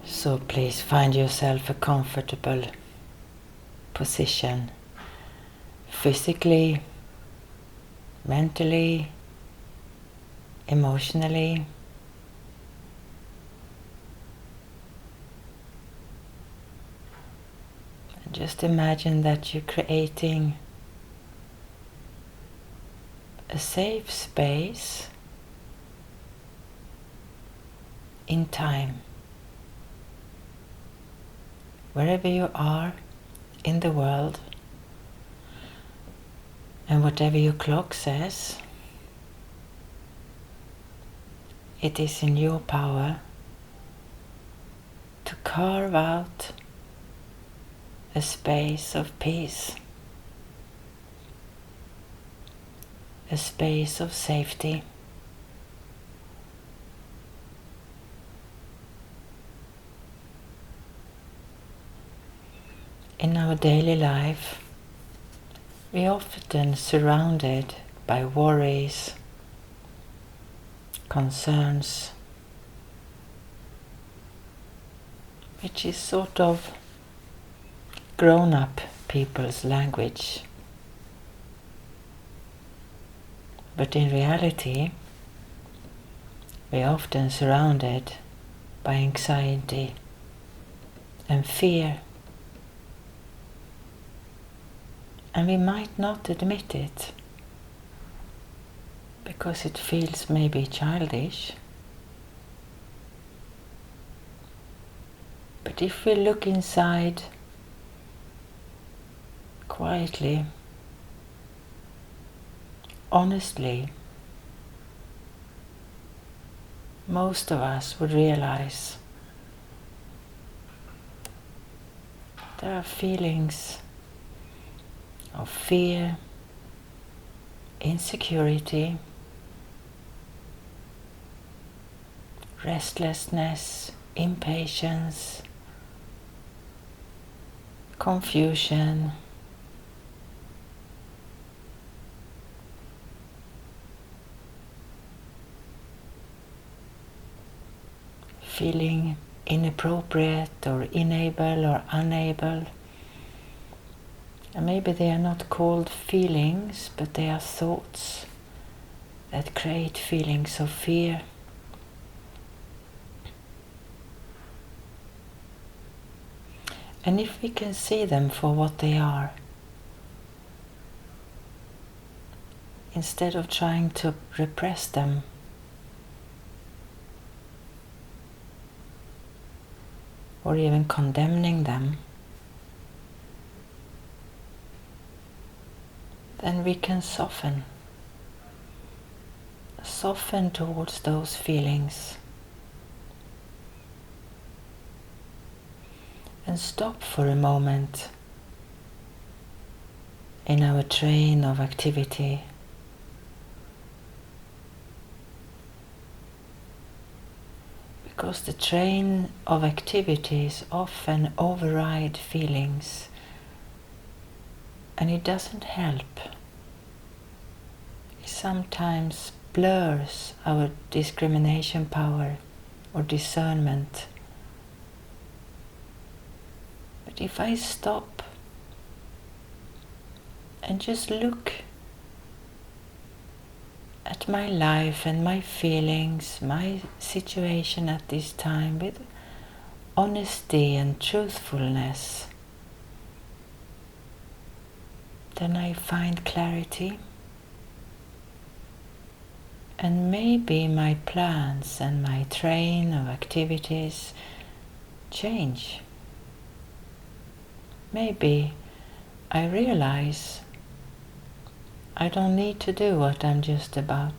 So please find yourself a comfortable position, physically, mentally, emotionally. And just imagine that you're creating a safe space in time. Wherever you are in the world, and whatever your clock says, it is in your power to carve out a space of peace, a space of safety. In our daily life, we are often surrounded by worries, concerns, which is sort of grown-up people's language. But in reality, we are often surrounded by anxiety and fear. And we might not admit it, because it feels maybe childish. But if we look inside quietly, honestly, most of us would realize there are feelings of fear, insecurity, restlessness, impatience, confusion, feeling inappropriate or unable or unable. And maybe they are not called feelings, but they are thoughts that create feelings of fear. And if we can see them for what they are, instead of trying to repress them, or even condemning them, then we can soften towards those feelings and stop for a moment in our train of activity because the train of activities often override feelings, and it doesn't help. It sometimes blurs our discrimination power or discernment. But if I stop and just look at my life and my feelings, my situation at this time with honesty and truthfulness, then I find clarity, and maybe my plans and my train of activities change. Maybe I realize I don't need to do what I'm just about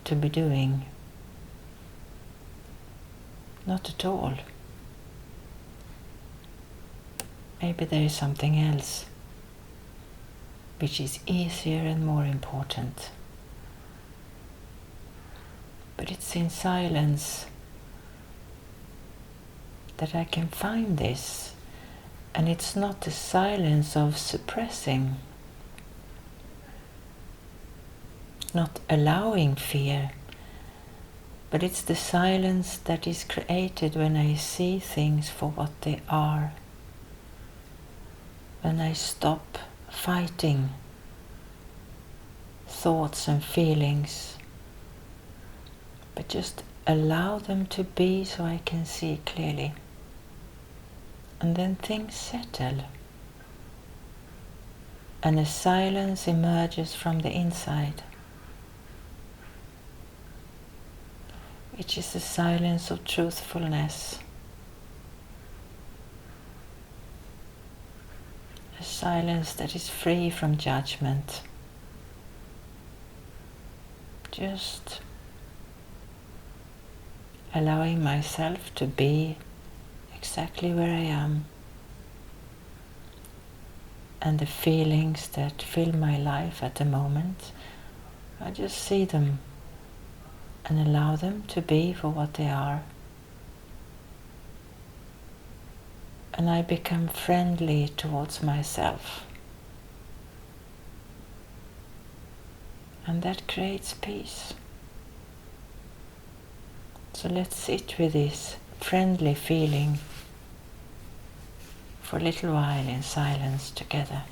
to be doing. Not at all. Maybe there is something else which is easier and more important. But it's in silence that I can find this, and it's not the silence of suppressing. not allowing fear, but it's the silence that is created when I see things for what they are, when I stop fighting thoughts and feelings, but just allow them to be so I can see clearly. And then things settle, and a silence emerges from the inside, which is the silence of truthfulness, a silence that is free from judgment, just allowing myself to be exactly where I am, and the feelings that fill my life at the moment, I just see them and allow them to be for what they are. And I become friendly towards myself. And that creates peace. So let's sit with this friendly feeling for a little while in silence together.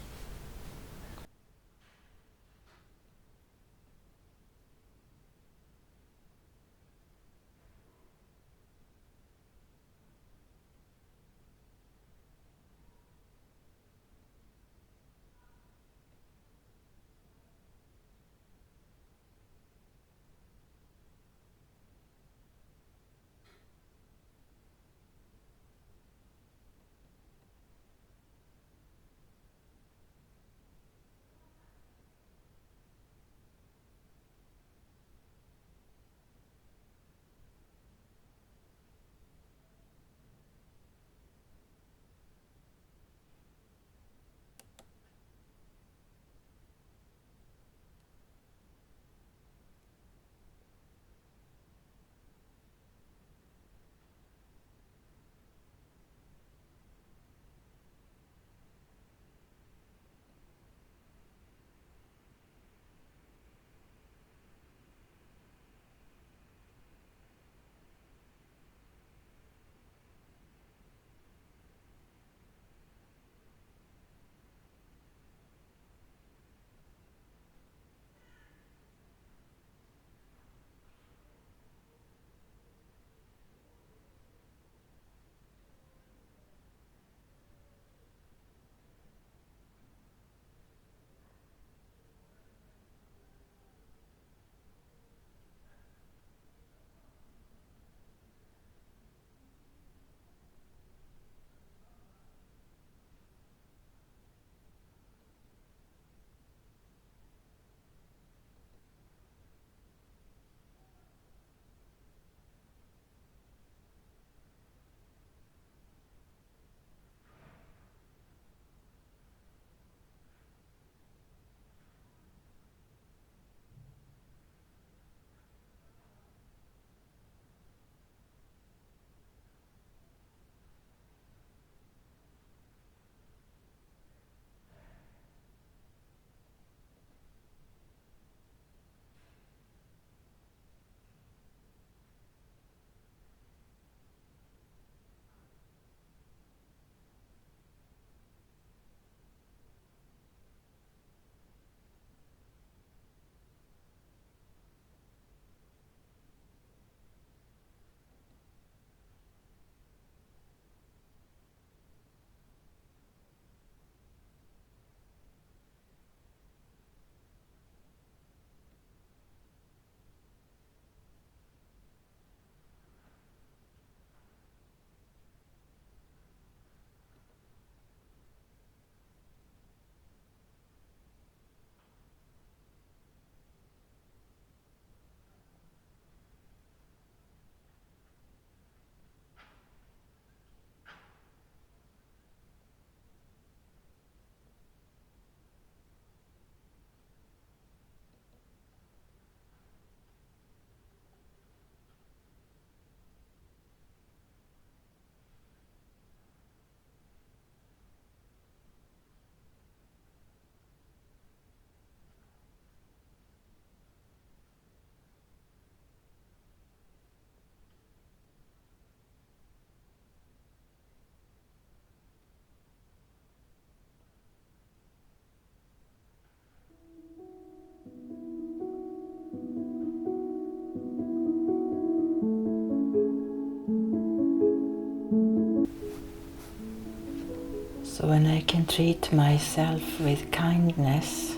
when I can treat myself with kindness,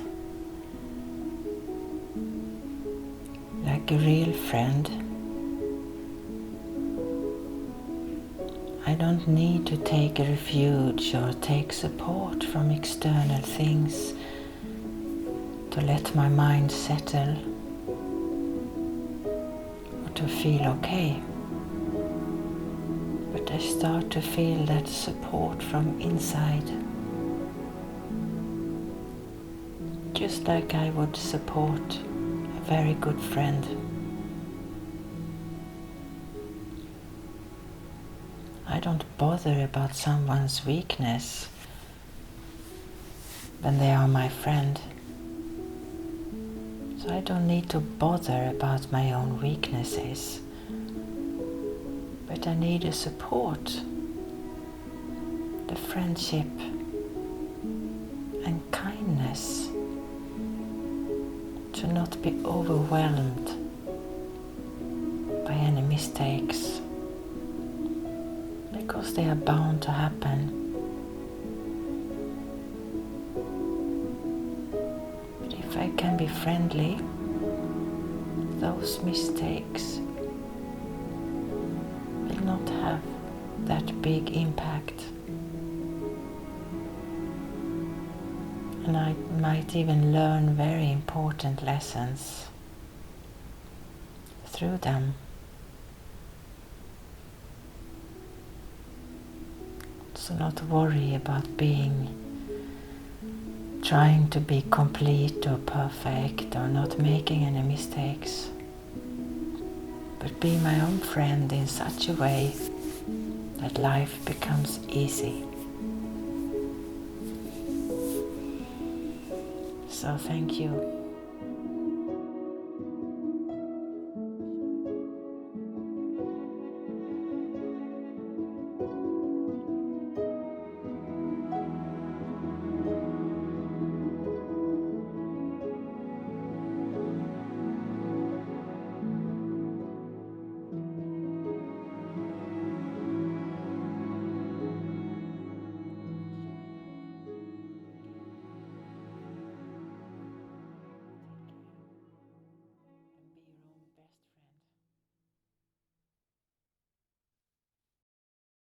like a real friend, I don't need to take refuge or take support from external things to let my mind settle or to feel okay. But I start to feel that support from inside, just like I would support a very good friend. I don't bother about someone's weakness when they are my friend. So I don't need to bother about my own weaknesses. But I need a support, the friendship and kindness, to not be overwhelmed by any mistakes, because they are bound to happen. But if I can be friendly, those mistakes will not have that big impact. And I might even learn very important lessons through them. So not worry about trying to be complete or perfect or not making any mistakes, but be my own friend in such a way that life becomes easy. So thank you.